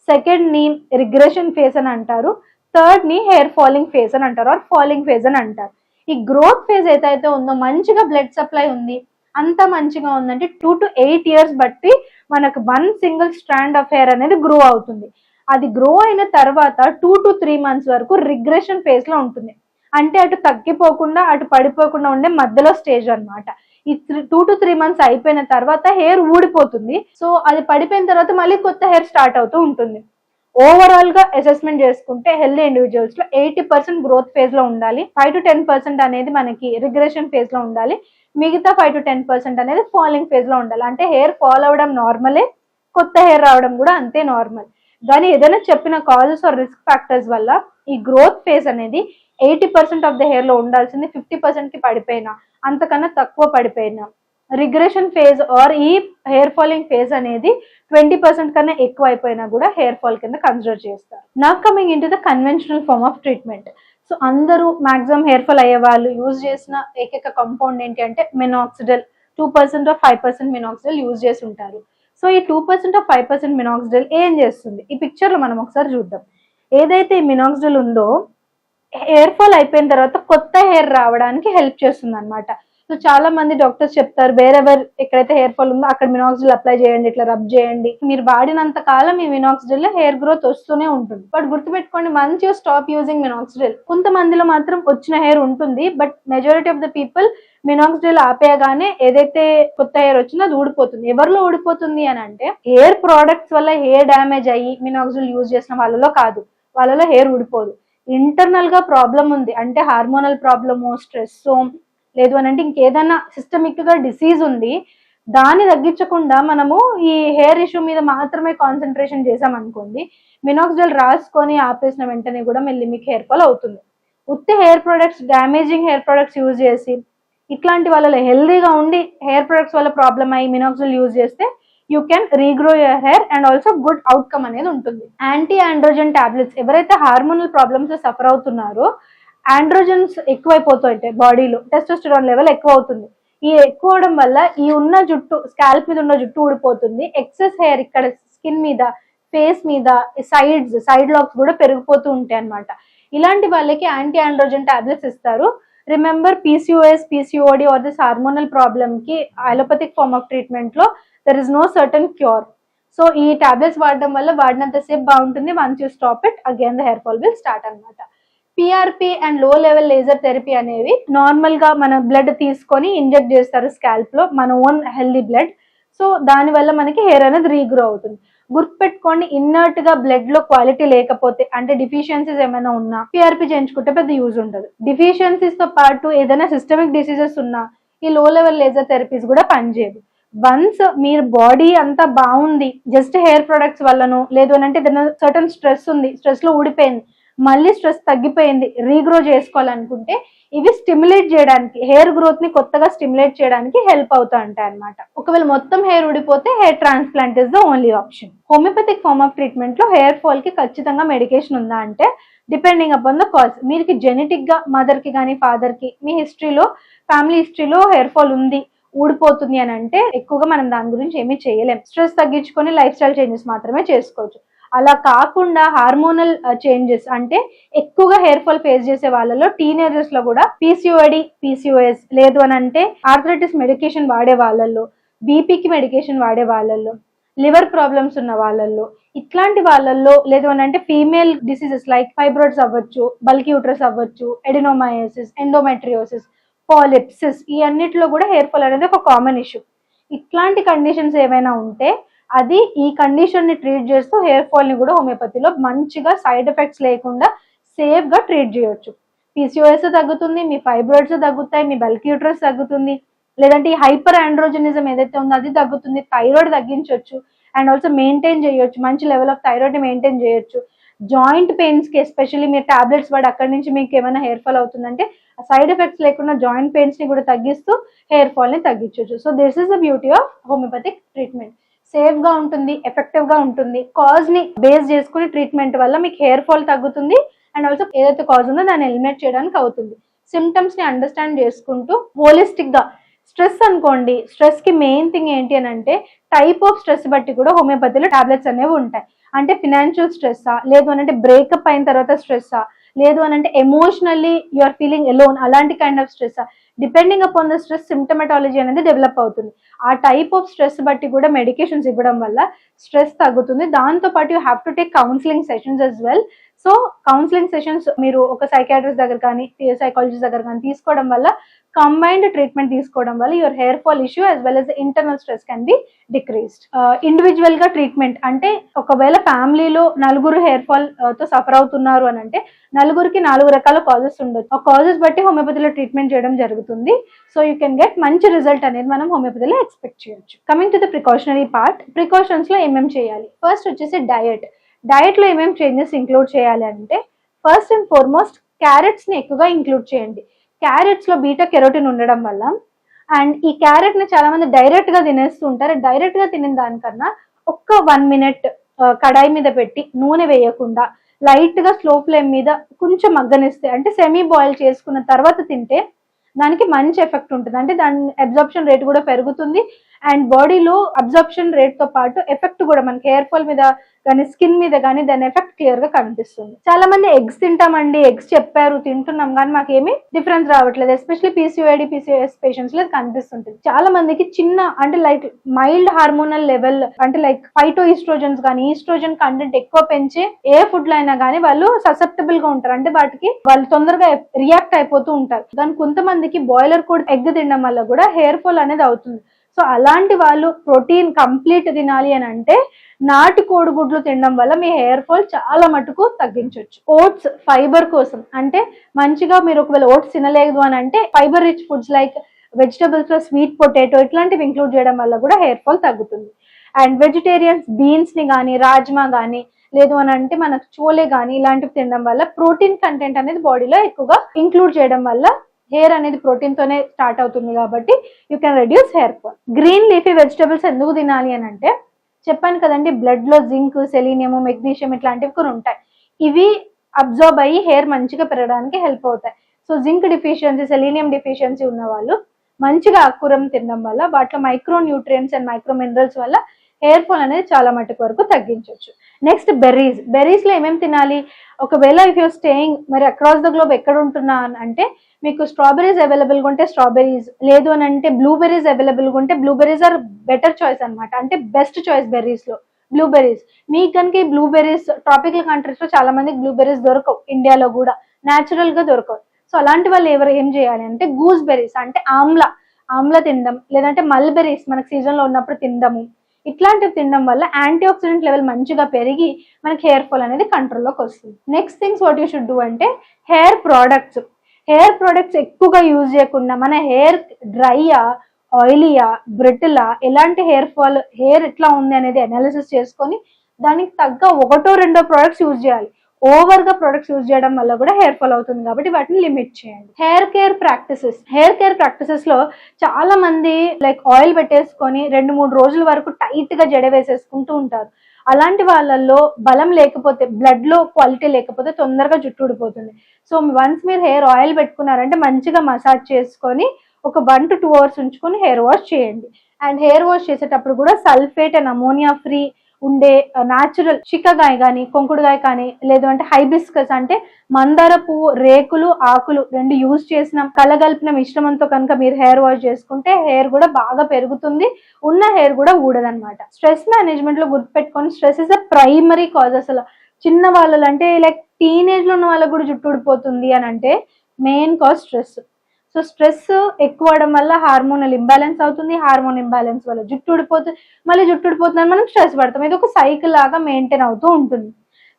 సెకండ్ ని రిగ్రెషన్ ఫేజ్ అని అంటారు. థర్డ్ ని హెయిర్ ఫాలింగ్ ఫేజ్ అని అంటారు, ఆర్ ఫాలింగ్ ఫేజ్ అని అంటారు. ఈ గ్రోత్ ఫేజ్ ఏదైతే ఉందో మంచిగా బ్లడ్ సప్లై ఉంది, అంత మంచిగా ఉందంటే 2 to 8 years బట్టి మనకు 1 సింగిల్ స్ట్రాండ్ ఆఫ్ హెయిర్ అనేది గ్రో అవుతుంది. అది గ్రో అయిన తర్వాత 2 to 3 months వరకు రిగ్రెషన్ ఫేజ్ లో ఉంటుంది. అంటే అటు తగ్గిపోకుండా అటు పడిపోకుండా ఉండే మధ్యలో స్టేజ్ అన్నమాట. ఈ 2 to 3 months అయిపోయిన తర్వాత హెయిర్ ఊడిపోతుంది. సో అది పడిపోయిన తర్వాత మళ్ళీ కొత్త హెయిర్ స్టార్ట్ అవుతూ ఉంటుంది. ఓవరాల్ గా అసెస్మెంట్ చేసుకుంటే హెల్తీ ఇండివిజువల్స్ లో 80% గ్రోత్ ఫేజ్ లో ఉండాలి, 5 to 10% అనేది మనకి రిగ్రెషన్ ఫేజ్ లో ఉండాలి, మిగతా 5 to 10% అనేది ఫాలింగ్ ఫేజ్ లో ఉండాలి. అంటే హెయిర్ ఫాల్ అవడం నార్మలే, కొత్త హెయిర్ రావడం కూడా అంతే నార్మల్. కానీ ఏదైనా చెప్పిన కాజెస్ ఆర్ రిస్క్ ఫ్యాక్టర్స్ వల్ల ఈ గ్రోత్ ఫేజ్ అనేది 80% ఆఫ్ ద హెయిర్ లో ఉండాల్సింది 50% కి పడిపోయినా, అంతకన్నా తక్కువ పడిపోయినా, రిగ్రెషన్ ఫేజ్ ఆర్ ఈ హెయిర్ ఫాలింగ్ ఫేజ్ అనేది 20% కన్నా ఎక్కువ అయిపోయినా కూడా హెయిర్ ఫాల్ కింద కన్సిడర్ చేస్తారు. నా coming into the conventional form of treatment. So అందరూ మాక్సిమం హెయిర్ ఫాల్ అయ్యే వాళ్ళు యూజ్ చేసిన ఏకైక కంపౌండ్ ఏంటి అంటే మినాక్సిడిల్. 2% ఆఫ్ 5% మినాక్సిడిల్ యూజ్ చేసి ఉంటారు. సో ఈ 2% ఆఫ్ 5% మినాక్సిడిల్ ఏం చేస్తుంది, ఈ పిక్చర్ లో మనం ఒకసారి చూద్దాం. ఏదైతే ఈ మినాక్సిడిల్ ఉందో హెయిర్ ఫాల్ అయిపోయిన తర్వాత కొత్త హెయిర్ రావడానికి హెల్ప్ చేస్తుంది అనమాట. సో చాలా మంది డాక్టర్స్ చెప్తారు వేరెవర్ ఎక్కడైతే హెయిర్ ఫాల్ ఉందో అక్కడ మినాక్సిడిల్ అప్లై చేయండి, ఇట్లా రబ్ చేయండి. మీరు వాడినంత కాలం ఈ మినాక్సిడిల్ హెయిర్ గ్రోత్ వస్తూనే ఉంటుంది. బట్ గుర్తుపెట్టుకోండి, once you stop using minoxidil, కొంతమందిలో మాత్రం వచ్చిన హెయిర్ ఉంటుంది, but majority of the people minoxidil ఆపేయగానే ఏదైతే కొత్త హెయిర్ వచ్చిందో అది ఊడిపోతుంది. ఎవరిలో ఊడిపోతుంది అని అంటే హెయిర్ ప్రోడక్ట్స్ వల్ల హెయిర్ డ్యామేజ్ అయ్యి మినాక్సిడిల్ యూజ్ చేసిన వాళ్ళలో కాదు, వాళ్ళలో హెయిర్ ఊడిపోదు. ఇంటర్నల్ గా ప్రాబ్లం ఉంది అంటే హార్మోనల్ ప్రాబ్లము, స్ట్రెస్, లేదు అని అంటే ఇంకేదైనా సిస్టమిక్ గా డిసీజ్ ఉంది, దాన్ని తగ్గించకుండా మనము ఈ హెయిర్ ఇష్యూ మీద మాత్రమే కాన్సన్ట్రేషన్ చేసాం అనుకోండి, మినాక్సిడిల్ రాసుకొని ఆపేసిన వెంటనే కూడా మళ్ళీ మీకు హెయిర్ ఫాల్ అవుతుంది. ఉత్తి hair products, damaging hair products use చేసి ఇట్లాంటి వాళ్ళలో హెల్దీగా ఉండి హెయిర్ ప్రొడక్ట్స్ వల్ల ప్రాబ్లమ్ అయ్యి మినాక్సిడిల్ యూజ్ చేస్తే you can regrow your hair and also good outcome అనేది ఉంటుంది. యాంటీ ఆండ్రోజన్ టాబ్లెట్స్, ఎవరైతే హార్మోనల్ ప్రాబ్లమ్స్ సఫర్ అవుతున్నారో ఆండ్రోజన్స్ ఎక్కువైపోతాయి బాడీలో, టెస్టోస్టెరాన్ లెవెల్ ఎక్కువ అవుతుంది. ఈ ఎక్కువ అవడం వల్ల ఈ ఉన్న జుట్టు, స్కాల్ప్ మీద ఉన్న జుట్టు ఊడిపోతుంది. ఎక్సెస్ హెయిర్ ఇక్కడ స్కిన్ మీద, ఫేస్ మీద, సైడ్ లాక్స్ కూడా పెరిగిపోతూ ఉంటాయి అన్నమాట. ఇలాంటి వాళ్ళకి యాంటీ ఆండ్రోజన్ టాబ్లెట్స్ ఇస్తారు. Remember, PCOS, PCOD or this hormonal problem కి అలోపతిక్ ఫార్మ్ ఆఫ్ ట్రీట్మెంట్ లో there is no certain cure. So ఈ టాబ్లెట్స్ వాడడం వల్ల వాడినంత సేపు బాగుంటుంది. Once you stop it again the hair fall will start అనమాట. PRP and low level laser therapy అనేవి నార్మల్ గా మన బ్లడ్ తీసుకొని ఇంజెక్ట్ చేస్తారు స్కాల్ప్ లో, మన ఓన్ హెల్దీ బ్లడ్. సో దాని వల్ల మనకి హెయిర్ అనేది రీగ్రో అవుతుంది. గుర్తుపెట్టుకోండి, ఇన్నర్ట్ గా బ్లడ్ లో క్వాలిటీ లేకపోతే అంటే డిఫిషియన్సీస్ ఏమైనా ఉన్నా పిఆర్పి చేయించుకుంటే పెద్ద యూజ్ ఉండదు. డిఫిషియన్సీస్ తో పాటు ఏదైనా సిస్టమిక్ డిసీజెస్ ఉన్నా ఈ లో లెవెల్ లేజర్ థెరపీస్ కూడా పనిచేయదు. వన్స్ మీరు బాడీ అంతా బాగుంది, జస్ట్ హెయిర్ ప్రొడక్ట్స్ వల్లనో లేదు అని అంటే ఏదైనా సర్టన్ స్ట్రెస్ ఉంది, స్ట్రెస్ లో ఊడిపోయింది, మళ్ళీ స్ట్రెస్ తగ్గిపోయింది, రీగ్రో చేసుకోవాలనుకుంటే ఇవి స్టిమ్యులేట్ చేయడానికి, హెయిర్ గ్రోత్ ని కొత్తగా స్టిమ్యులేట్ చేయడానికి హెల్ప్ అవుతా ఉంటాయి అనమాట. ఒకవేళ మొత్తం హెయిర్ ఊడిపోతే hair transplant is the only option. Homeopathic form of treatment లో హెయిర్ ఫాల్ కి ఖచ్చితంగా మెడికేషన్ ఉందా అంటే డిపెండింగ్ అపాన్ ద కాజ్. మీకు జెనెటిక్ గా మదర్ కి కానీ ఫాదర్ కి, మీ హిస్టరీలో, ఫ్యామిలీ హిస్టరీలో హెయిర్ ఫాల్ ఉంది, ఊడిపోతుంది అని అంటే ఎక్కువగా మనం దాని గురించి ఏమీ చేయలేం. స్ట్రెస్ తగ్గించుకొని లైఫ్ స్టైల్ చేంజెస్ మాత్రమే చేసుకోవచ్చు. అలా కాకుండా హార్మోనల్ చేంజెస్ అంటే ఎక్కువగా హెయిర్ ఫాల్ ఫేస్ చేసే వాళ్ళలో టీనేజర్స్ లో కూడా పీసీఓడి, పీసీఓఎస్, లేదు అని అంటే ఆర్థరైటిస్ మెడికేషన్ వాడే వాళ్ళల్లో, బీపీకి మెడికేషన్ వాడే వాళ్ళల్లో, లివర్ ప్రాబ్లమ్స్ ఉన్న వాళ్ళల్లో, ఇట్లాంటి వాళ్ళల్లో, లేదు అని అంటే ఫీమేల్ డిసీజెస్ లైక్ ఫైబ్రాయిడ్స్ అవ్వచ్చు, బల్కీ యూట్రస్ అవ్వచ్చు, ఎడినోమయోసిస్, ఎండోమెట్రియోసిస్, పాలిప్సిస్, ఈ అన్నిటిలో కూడా హెయిర్ ఫాల్ అనేది ఒక కామన్ ఇష్యూ. ఇట్లాంటి కండిషన్స్ ఏమైనా ఉంటే అది ఈ కండిషన్ ని ట్రీట్ చేస్తూ హెయిర్ ఫాల్ ని కూడా హోమియోపతిలో మంచిగా సైడ్ ఎఫెక్ట్స్ లేకుండా సేఫ్ గా ట్రీట్ చేయొచ్చు. పీసీఓఎస్ తగ్గుతుంది, మీ ఫైబ్రాయిడ్స్ తగ్గుతాయి, మీ బల్కీ యూట్రస్ తగ్గుతుంది, లేదంటే ఈ హైపర్ ఆండ్రోజనిజం ఏదైతే ఉందో అది తగ్గుతుంది, థైరాయిడ్ తగ్గించవచ్చు అండ్ ఆల్సో మెయింటైన్ చేయొచ్చు, మంచి లెవెల్ ఆఫ్ థైరాయిడ్ ని మెయింటైన్ చేయొచ్చు. జాయింట్ పెయిన్స్ కి ఎస్పెషల్లీ మీరు టాబ్లెట్స్ వాడి అక్కడి నుంచి మీకు ఏమైనా హెయిర్ ఫాల్ అవుతుందంటే సైడ్ ఎఫెక్ట్స్ లేకుండా జాయింట్ పెయిన్స్ ని కూడా తగ్గిస్తూ హెయిర్ ఫాల్ ని తగ్గించవచ్చు. So this is the beauty of homeopathic treatment. Safe గా ఉంటుంది, ఎఫెక్టివ్ గా ఉంటుంది. కాజ్ ని బేస్ చేసుకుని ట్రీట్మెంట్ వల్ల మీకు హెయిర్ ఫాల్ తగ్గుతుంది అండ్ ఆల్సో ఏదైతే కాజ్ ఉందో దాన్ని ఎలిమినేట్ చేయడానికి అవుతుంది. సిమ్టమ్స్ ని అండర్స్టాండ్ చేసుకుంటూ హోలిస్టిక్ గా, స్ట్రెస్ అనుకోండి, స్ట్రెస్ కి మెయిన్ థింగ్ ఏంటి అని అంటే టైప్ ఆఫ్ స్ట్రెస్ బట్టి కూడా హోమియోపతిలో టాబ్లెట్స్ అనేవి ఉంటాయి. అంటే ఫినాన్షియల్ స్ట్రెస్సా, లేదు అని అంటే బ్రేకప్ అయిన తర్వాత స్ట్రెస్సా, లేదు అని అంటే emotionally you are feeling alone, అలాంటి కైండ్ ఆఫ్ స్ట్రెస్సా, depending upon the stress symptomatology అనేది డెవలప్ అవుతుంది. ఆ టైప్ ఆఫ్ స్ట్రెస్ బట్టి కూడా మెడికేషన్స్ ఇవ్వడం వల్ల స్ట్రెస్ తగ్గుతుంది. దాంతో పాటు you have to take counselling sessions as well. So counselling sessions మీరు ఒక సైకాట్రిస్ట్ దగ్గర కానీ సైకాలజిస్ట్ దగ్గర కానీ తీసుకోవడం వల్ల, కంబైన్డ్ ట్రీట్మెంట్ తీసుకోవడం వల్ల your hair fall issue as well as the internal stress can be decreased. Individual గా ట్రీట్మెంట్ అంటే ఒకవేళ ఫ్యామిలీలో నలుగురు హెయిర్ ఫాల్ తో సఫర్ అవుతున్నారు అని అంటే నలుగురికి 4 రకాల కాజెస్ ఉండొచ్చు. ఆ కాజెస్ బట్టి హోమియోపతిలో ట్రీట్మెంట్ చేయడం జరుగుతుంది. సో యూ కెన్ గెట్ మంచి రిజల్ట్ అనేది మనం హోమియోపతిలో ఎక్స్పెక్ట్ చేయొచ్చు. Coming to the precautionary part, precautions లో ఏమేమి చేయాలి? ఫస్ట్ వచ్చేసి డయట్ లో ఏమేమి చేంజెస్ ఇంక్లూడ్ చేయాలి అంటే ఫస్ట్ అండ్ ఫార్మోస్ట్ క్యారెట్స్ ని ఎక్కువగా ఇంక్లూడ్ చేయండి. క్యారెట్స్ లో బీటా కెరోటిన్ ఉండడం వల్ల, అండ్ ఈ క్యారెట్ ని చాలా మంది డైరెక్ట్ గా తినేస్తూ ఉంటారు. డైరెక్ట్ గా తినిన దానికన్నా ఒక్క 1 minute కడాయి మీద పెట్టి నూనె వేయకుండా లైట్ గా స్లో ఫ్లేమ్ మీద కొంచెం మగ్గనిస్తే అంటే సెమీ బాయిల్ చేసుకున్న తర్వాత తింటే దానికి మంచి ఎఫెక్ట్ ఉంటుంది. అంటే దాని అబ్జార్ప్షన్ రేట్ కూడా పెరుగుతుంది అండ్ బాడీలో అబ్జార్ప్షన్ రేట్ తో పాటు ఎఫెక్ట్ కూడా మనకి హెయిర్ ఫాల్ మీద కానీ స్కిన్ మీద కానీ దాని ఎఫెక్ట్ క్లియర్ గా కనిపిస్తుంది. చాలా మంది ఎగ్స్ తింటామండి, ఎగ్స్ చెప్పారు తింటున్నాం కానీ మాకు ఏమి డిఫరెన్స్ రావట్లేదు. ఎస్పెషల్లీ పీసీఓడి పీసీఓఎస్ పేషెంట్స్ లో కనిపిస్తుంటుంది. చాలా మందికి చిన్న అంటే లైక్ మైల్డ్ హార్మోనల్ లెవెల్ అంటే లైక్ ఫైటో ఈస్ట్రోజన్స్ కానీ ఈస్ట్రోజన్ కంటెంట్ ఎక్కువ పెంచే ఏ ఫుడ్ లో అయినా కానీ వాళ్ళు ససెప్టబుల్ గా ఉంటారు. అంటే వాటికి వాళ్ళు తొందరగా రియాక్ట్ అయిపోతూ ఉంటారు. దాని కొంతమందికి బాయిలర్ కోడ్ ఎగ్ తినడం వల్ల కూడా హెయిర్ ఫాల్ అనేది అవుతుంది. సో అలాంటి వాళ్ళు ప్రోటీన్ కంప్లీట్ తినాలి అని అంటే నాటి కోడిగుడ్లు తినడం వల్ల మీ హెయిర్ ఫాల్ చాలా మటుకు తగ్గించవచ్చు. ఓట్స్ ఫైబర్ కోసం అంటే మంచిగా మీరు ఒకవేళ ఓట్స్ తినలేదు అని అంటే fibre rich foods like vegetables లో స్వీట్ పొటాటో ఇట్లాంటివి ఇంక్లూడ్ చేయడం వల్ల కూడా హెయిర్ ఫాల్ తగ్గుతుంది. అండ్ వెజిటేరియన్స్ బీన్స్ ని కానీ రాజ్మా కానీ లేదు అని అంటే మనకు చోలే కానీ ఇలాంటివి తినడం వల్ల ప్రోటీన్ కంటెంట్ అనేది బాడీలో ఎక్కువగా ఇంక్లూడ్ చేయడం వల్ల హెయిర్ అనేది ప్రోటీన్ తోనే స్టార్ట్ అవుతుంది కాబట్టి you can reduce hair fall. Green leafy vegetables ఎందుకు తినాలి అని అంటే చెప్పాను కదండి, బ్లడ్ లో జింక్, సెలీనియం, మెగ్నీషియం ఇట్లాంటివి కూడా ఉంటాయి. ఇవి అబ్జర్బ్ అయ్యి హెయిర్ మంచిగా పెరగడానికి హెల్ప్ అవుతాయి. So zinc deficiency, selenium deficiency ఉన్న వాళ్ళు మంచిగా ఆకుకూరలు తినడం వల్ల వాటిలో micro nutrients and micro minerals వల్ల హెయిర్ ఫాల్ అనేది చాలా మటుకు వరకు తగ్గించవచ్చు. నెక్స్ట్ బెర్రీస్ లో ఏమేమి తినాలి? ఒకవేళ ఇఫ్ యూర్ స్టేయింగ్ మరి అక్రాస్ ద గ్లోబ్ ఎక్కడ ఉంటున్నా అంటే మీకు స్ట్రాబెరీస్ అవైలబుల్గా ఉంటే స్ట్రాబెరీస్, లేదు అని అంటే బ్లూబెర్రీస్ అవైలబుల్గా ఉంటే బ్లూబెర్రీస్ ఆర్ బెటర్ చాయిస్ అనమాట. అంటే బెస్ట్ చాయిస్ బెర్రీస్ లో బ్లూబెర్రీస్. మీకు కనుక ఈ బ్లూబెర్రీస్ ట్రాపికల్ కంట్రీస్ లో చాలా మందికి బ్లూబెర్రీస్ దొరకవు, ఇండియాలో కూడా న్యాచురల్ గా దొరకవు. సో అలాంటి వాళ్ళు ఎవరు ఏం చేయాలి అంటే గూస్ బెర్రీస్ అంటే ఆమ్లా తినడం, లేదంటే మల్బెర్రీస్ మనకి సీజన్ లో ఉన్నప్పుడు తినడము, ఇట్లాంటివి తినడం వల్ల యాంటీ ఆక్సిడెంట్ లెవెల్ మంచిగా పెరిగి మనకి హెయిర్ ఫాల్ అనేది కంట్రోల్లోకి వస్తుంది. Next things what you should do అంటే హెయిర్ ప్రొడక్ట్స్ ఎక్కువగా యూజ్ చేయకుండా మన హెయిర్ డ్రైయా, ఆయిలీయా, బ్రిటిలా, ఎలాంటి హెయిర్ ఎట్లా ఉంది అనేది అనాలిసిస్ చేసుకొని దానికి తగ్గ ఒకటో రెండో ప్రొడక్ట్స్ యూజ్ చేయాలి. ఓవర్ గా ప్రొడక్ట్స్ యూజ్ చేయడం వల్ల కూడా హెయిర్ ఫాల్ అవుతుంది కాబట్టి వాటిని లిమిట్ చేయండి. హెయిర్ కేర్ ప్రాక్టీసెస్ లో చాలా మంది లైక్ ఆయిల్ పెట్టేసుకొని 2-3 రోజుల వరకు టైట్ గా జడ వేసేసుకుంటూ ఉంటారు. అలాంటి వాళ్ళల్లో బలం లేకపోతే, బ్లడ్ లో క్వాలిటీ లేకపోతే తొందరగా జుట్టు ఊడిపోతుంది. సో వన్స్ మీరు హెయిర్ ఆయిల్ పెట్టుకున్నారంటే మంచిగా మసాజ్ చేసుకొని ఒక 1 to 2 hours ఉంచుకొని హెయిర్ వాష్ చేయండి. అండ్ హెయిర్ వాష్ చేసేటప్పుడు కూడా సల్ఫేట్ అండ్ అమోనియా ఫ్రీ ఉండే న్యాచురల్ చిక్కగాయ కానీ, కొంకుడుగాయ కానీ, లేదు అంటే హైబిస్కస్ అంటే మందార పువ్వు రేకులు, ఆకులు 2 యూజ్ చేసిన కలగలిపిన మిశ్రమంతో కనుక మీరు హెయిర్ వాష్ చేసుకుంటే హెయిర్ కూడా బాగా పెరుగుతుంది, ఉన్న హెయిర్ కూడా ఊడదనమాట. స్ట్రెస్ మేనేజ్మెంట్ లో గుర్తుపెట్టుకొని stress is a primary cause. అసలు చిన్న వాళ్ళు అంటే లైక్ టీనేజ్ లో ఉన్న వాళ్ళకు కూడా జుట్టు ఊడిపోతుంది అని అంటే main cause stress. So stress ఎక్కువ అవడం వల్ల హార్మోనల్ ఇంబ్యాలెన్స్ అవుతుంది, హార్మోన్ ఇంబ్యాలెన్స్ వల్ల జుట్టు ఊడిపోతుంది, మళ్ళీ జుట్టు ఊడిపోతుందని మనం స్ట్రెస్ పడతాం. ఇది ఒక సైకిల్ లాగా మెయింటైన్ అవుతూ ఉంటుంది.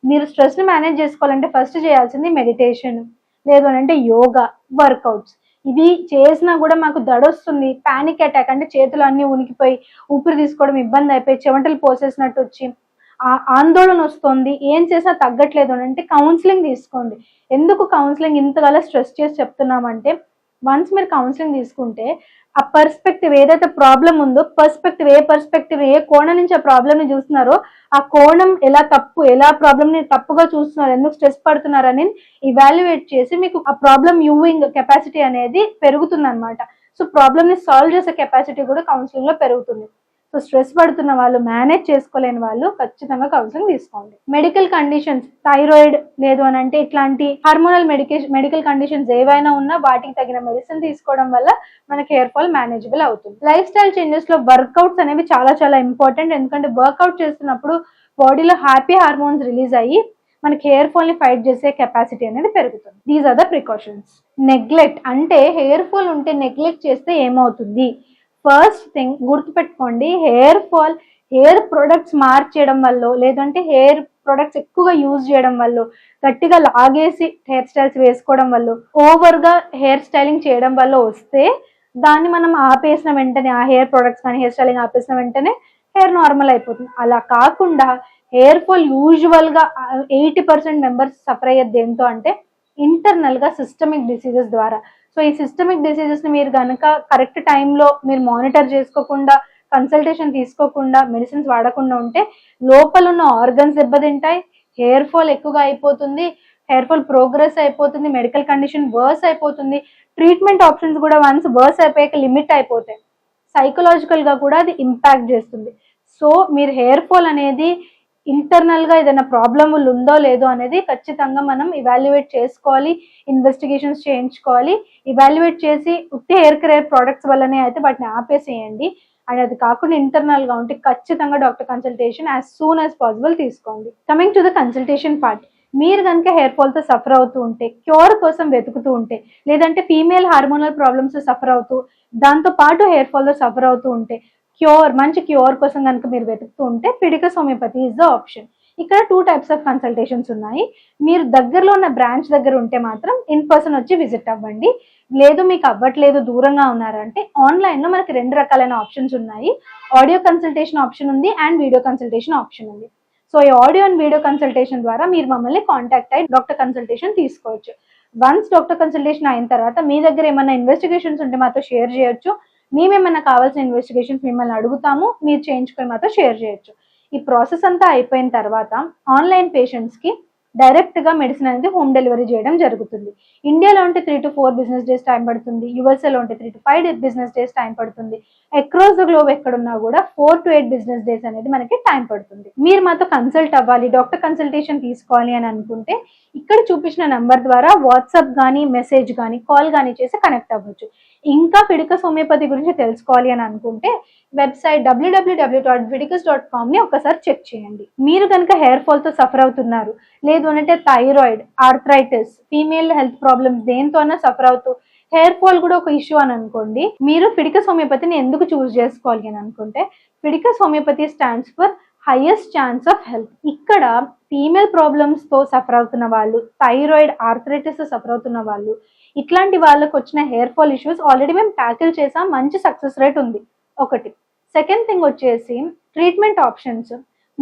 మీరు స్ట్రెస్ ని మేనేజ్ చేసుకోవాలంటే ఫస్ట్ చేయాల్సింది మెడిటేషన్, లేదు అని అంటే యోగా, వర్కౌట్స్. ఇవి చేసినా కూడా మాకు దడొస్తుంది, పానిక్ అటాక్ అంటే చేతులు అన్ని ఉనికిపోయి ఊపిరి తీసుకోవడం ఇబ్బంది అయిపోయి చెమటలు పోసేసినట్టు వచ్చి ఆందోళన వస్తుంది, ఏం చేసినా తగ్గట్లేదు అని అంటే కౌన్సిలింగ్ తీసుకోండి. ఎందుకు కౌన్సిలింగ్ ఇంతగా స్ట్రెస్ చేసి చెప్తున్నామంటే వన్స్ మీరు కౌన్సిలింగ్ తీసుకుంటే ఆ పర్స్పెక్టివ్ ఏదైతే ప్రాబ్లం ఉందో ఏ కోణం నుంచి ఆ ప్రాబ్లమ్ ని చూస్తున్నారో ఆ కోణం ఎలా ప్రాబ్లమ్ ని తప్పుగా చూస్తున్నారు, ఎందుకు స్ట్రెస్ పడుతున్నారు అని ఇవాల్యుయేట్ చేసి మీకు ఆ ప్రాబ్లమ్ యూవింగ్ కెపాసిటీ అనేది పెరుగుతుంది అనమాట. సో ప్రాబ్లమ్ ని సాల్వ్ చేసే కెపాసిటీ కూడా కౌన్సిలింగ్ లో పెరుగుతుంది. సో స్ట్రెస్ పడుతున్న వాళ్ళు, మేనేజ్ చేసుకోలేని వాళ్ళు ఖచ్చితంగా కౌన్సిలింగ్ తీసుకోండి. మెడికల్ కండిషన్స్, థైరాయిడ్, లేదు అని అంటే ఇట్లాంటి హార్మోనల్ మెడికల్ కండిషన్స్ ఏవైనా ఉన్నా వాటికి తగిన మెడిసిన్ తీసుకోవడం వల్ల మనకి హెయిర్ ఫాల్ మేనేజబుల్ అవుతుంది. లైఫ్ స్టైల్ చేంజెస్ లో వర్కౌట్స్ అనేవి చాలా చాలా ఇంపార్టెంట్. ఎందుకంటే వర్కౌట్ చేస్తున్నప్పుడు బాడీలో హ్యాపీ హార్మోన్స్ రిలీజ్ అయ్యి మనకి హెయిర్ ఫాల్ ని ఫైట్ చేసే కెపాసిటీ అనేది పెరుగుతుంది. These are the precautions. Neglect అంటే హెయిర్ ఫాల్ ఉంటే నెగ్లెక్ట్ చేస్తే ఏమవుతుంది? ఫస్ట్ థింగ్ గుర్తుపెట్టుకోండి, హెయిర్ ప్రొడక్ట్స్ మార్చేయడం వల్ల, లేదంటే హెయిర్ ప్రొడక్ట్స్ ఎక్కువగా యూజ్ చేయడం వల్ల, గట్టిగా లాగేసి హెయిర్ స్టైల్స్ వేసుకోవడం వల్ల, ఓవర్ గా హెయిర్ స్టైలింగ్ చేయడం వల్ల వస్తే దాన్ని మనం ఆపేసిన వెంటనే, ఆ హెయిర్ ప్రొడక్ట్స్ కానీ హెయిర్ స్టైలింగ్ ఆపేసిన వెంటనే హెయిర్ నార్మల్ అయిపోతుంది. అలా కాకుండా హెయిర్ ఫాల్ యూజువల్ గా 80% మెంబర్స్ సఫర్ అయ్యేది దేంతో అంటే ఇంటర్నల్ గా సిస్టమిక్ డిసీజెస్ ద్వారా. సో ఈ సిస్టమిక్ డిసీజెస్ ని మీరు కనుక కరెక్ట్ టైంలో మీరు మానిటర్ చేసుకోకుండా కన్సల్టేషన్ తీసుకోకుండా మెడిసిన్స్ వాడకుండా ఉంటే లోపల ఉన్న ఆర్గన్స్ దెబ్బతింటాయి, హెయిర్ ఫాల్ ఎక్కువగా అయిపోతుంది, హెయిర్ ఫాల్ ప్రోగ్రెస్ అయిపోతుంది, మెడికల్ కండిషన్ వర్స్ అయిపోతుంది, ట్రీట్మెంట్ ఆప్షన్స్ కూడా వన్స్ వర్స్ అయిపోయాక లిమిట్ అయిపోతాయి, సైకలాజికల్ గా కూడా అది ఇంపాక్ట్ చేస్తుంది. సో మీరు హెయిర్ ఫాల్ అనేది ఇంటర్నల్ గా ఏదైనా ప్రాబ్లమ్ ఉందో లేదో అనేది ఖచ్చితంగా మనం ఇవాల్యుయేట్ చేసుకోవాలి, ఇన్వెస్టిగేషన్స్ చేయించుకోవాలి. ఇవాల్యుయేట్ చేసి ఉత్తి హెయిర్ కేర్ ప్రొడక్ట్స్ వల్లనే అయితే వాటిని ఆపేసేయండి. అండ్ అది కాకుండా ఇంటర్నల్ గా ఉంటే ఖచ్చితంగా doctor consultation as soon as possible తీసుకోండి. Coming to the consultation part, మీరు కనుక హెయిర్ ఫాల్ తో సఫర్ అవుతూ ఉంటే, క్యూర్ కోసం వెతుకుతూ ఉంటే, లేదంటే ఫీమేల్ హార్మోనల్ ప్రాబ్లమ్స్ సఫర్ అవుతూ దాంతో పాటు హెయిర్ ఫాల్ తో సఫర్ అవుతూ ఉంటే, మంచి క్యూర్ కోసం కనుక మీరు వెతుకుతూ ఉంటే Fidicus homeopathy is the option. ఇక్కడ 2 types ఆఫ్ కన్సల్టేషన్స్ ఉన్నాయి. మీరు దగ్గరలో ఉన్న బ్రాంచ్ దగ్గర ఉంటే మాత్రం ఇన్ పర్సన్ వచ్చి విజిట్ అవ్వండి. లేదు మీకు అవ్వట్లేదు, దూరంగా ఉన్నారంటే ఆన్లైన్ లో మనకి 2 రకాలైన ఆప్షన్స్ ఉన్నాయి. ఆడియో కన్సల్టేషన్ ఆప్షన్ ఉంది అండ్ వీడియో కన్సల్టేషన్ ఆప్షన్ ఉంది. సో ఈ ఆడియో అండ్ వీడియో కన్సల్టేషన్ ద్వారా మీరు మమ్మల్ని కాంటాక్ట్ అయ్యి డాక్టర్ కన్సల్టేషన్ తీసుకోవచ్చు. వన్స్ డాక్టర్ కన్సల్టేషన్ అయిన తర్వాత మీ దగ్గర ఏమైనా ఇన్వెస్టిగేషన్స్ ఉంటే మాతో షేర్ చేయొచ్చు. మేమేమైనా కావాల్సిన ఇన్వెస్టిగేషన్స్ మిమ్మల్ని అడుగుతాము, మీరు చేయించుకొని మాతో షేర్ చేయొచ్చు. ఈ ప్రాసెస్ అంతా అయిపోయిన తర్వాత ఆన్లైన్ పేషెంట్స్ కి డైరెక్ట్ గా మెడిసిన్ అనేది హోమ్ డెలివరీ చేయడం జరుగుతుంది. ఇండియాలో ఉంటే 3 to 4 బిజినెస్ డేస్ టైం పడుతుంది, యూఎస్ఏలో ఉంటే 3 to 5 బిజినెస్ డేస్ టైం పడుతుంది. అక్రాస్ ద గ్లోబ్ ఎక్కడున్నా కూడా 4 to 8 బిజినెస్ డేస్ అనేది మనకి టైం పడుతుంది. మీరు మాతో కన్సల్ట్ అవ్వాలి, డాక్టర్ కన్సల్టేషన్ తీసుకోవాలి అని అనుకుంటే ఇక్కడ చూపించిన నంబర్ ద్వారా వాట్సాప్ కానీ, మెసేజ్ కానీ, కాల్ కానీ చేసి కనెక్ట్ అవ్వచ్చు. ఇంకా ఫిడికస్ హోమియోపతి గురించి తెలుసుకోవాలి అని అనుకుంటే వెబ్సైట్ www.fidicus.com ని ఒకసారి చెక్ చేయండి. మీరు కనుక హెయిర్ ఫాల్ తో సఫర్ అవుతున్నారు, లేదు అంటే thyroid, arthritis, female health problems దేంతో అన్నా సఫర్ అవుతూ హెయిర్ ఫాల్ కూడా ఒక ఇష్యూ అని అనుకోండి, మీరు ఫిడికస్ హోమియోపతిని ఎందుకు చూస్ చేసుకోవాలి అని అనుకుంటే Fidicus homeopathy stands for highest chance of health. ఇక్కడ ఫీమేల్ ప్రాబ్లమ్స్ తో సఫర్ అవుతున్న వాళ్ళు, థైరాయిడ్, ఆర్థరైటిస్ తో సఫర్ అవుతున్న వాళ్ళు, ఇట్లాంటి వాళ్ళకి వచ్చిన హెయిర్ ఫాల్ ఇష్యూస్ ఆల్రెడీ మేము ట్యాకిల్ చేసాం, మంచి సక్సెస్ రేట్ ఉంది ఒకటి. సెకండ్ థింగ్ వచ్చేసి treatment options.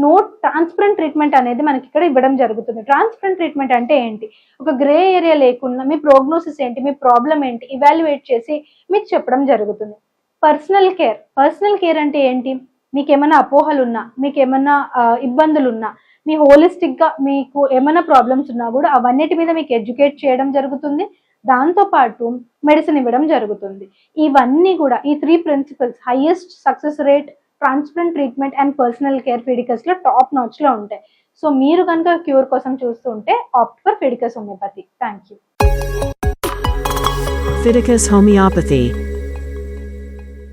No transparent treatment అనేది మనకి ఇక్కడ ఇవ్వడం జరుగుతుంది. ట్రాన్స్పరెంట్ ట్రీట్మెంట్ అంటే ఏంటి? ఒక గ్రే ఏరియా లేకుండా మీ ప్రోగ్నోసిస్ ఏంటి, మీ ప్రాబ్లం ఏంటి ఇవాల్యుయేట్ చేసి మీకు చెప్పడం జరుగుతుంది. పర్సనల్ కేర్ అంటే ఏంటి? మీకు ఏమైనా అపోహలు ఉన్నా, మీకు ఏమైనా ఇబ్బందులు ఉన్నా, మీ హోలిస్టిక్ గా మీకు ఏమైనా ప్రాబ్లమ్స్ ఉన్నా కూడా అవన్నిటి మీద మీకు ఎడ్యుకేట్ చేయడం జరుగుతుంది. దాంతో పాటు మెడిసిన్ ఇవ్వడం జరుగుతుంది. ఇవన్నీ కూడా ఈ 3 principles highest success rate, transparent treatment and personal care Fidicus లో టాప్ నాచ్ లో ఉంటాయి. సో మీరు కనుక క్యూర్ కోసం చూస్తూ ఉంటే opt for Fidicus homeopathy. Thank you. Fidicus Homeopathy.